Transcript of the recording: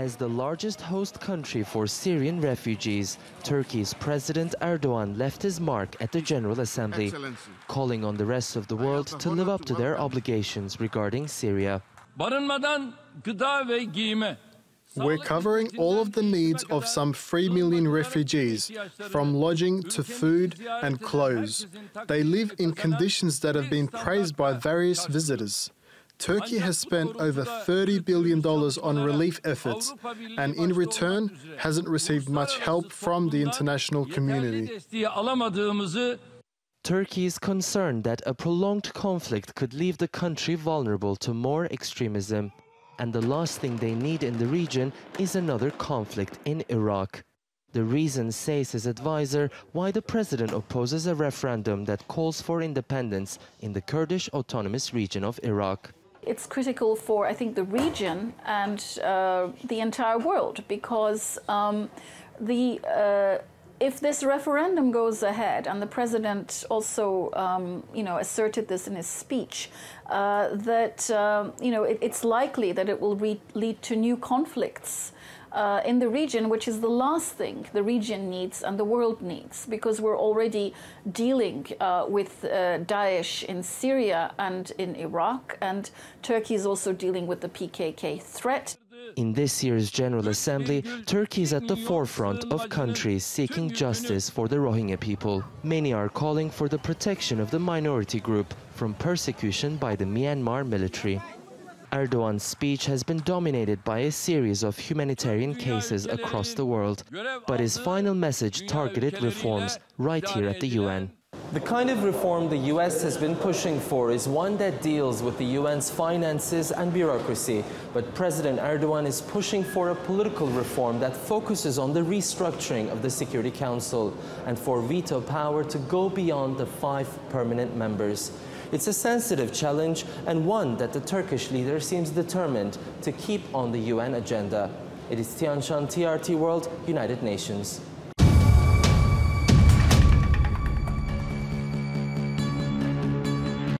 As the largest host country for Syrian refugees, Turkey's President Erdoğan left his mark at the General Assembly, calling on the rest of the world to live up to their obligations regarding Syria. We're covering all of the needs of some 3 million refugees, from lodging to food and clothes. They live in conditions that have been praised by various visitors. Turkey has spent over $30 billion on relief efforts and in return hasn't received much help from the international community. Turkey is concerned that a prolonged conflict could leave the country vulnerable to more extremism. And the last thing they need in the region is another conflict in Iraq. The reason, says his advisor, why the president opposes a referendum that calls for independence in the Kurdish autonomous region of Iraq. It's critical for, I think, the region and the entire world, because if this referendum goes ahead, and the president also, asserted this in his speech, that it's likely that it will lead to new conflicts in the region, which is the last thing the region needs and the world needs, because we're already dealing with Daesh in Syria and in Iraq, and Turkey is also dealing with the PKK threat. In this year's General Assembly, Turkey is at the forefront of countries seeking justice for the Rohingya people. Many are calling for the protection of the minority group from persecution by the Myanmar military. Erdoğan's speech has been dominated by a series of humanitarian cases across the world, but his final message targeted reforms right here at the UN. The kind of reform the US has been pushing for is one that deals with the UN's finances and bureaucracy, but President Erdoğan is pushing for a political reform that focuses on the restructuring of the Security Council and for veto power to go beyond the 5 permanent members. It's a sensitive challenge and one that the Turkish leader seems determined to keep on the UN agenda. It is Tianshan, TRT World, United Nations.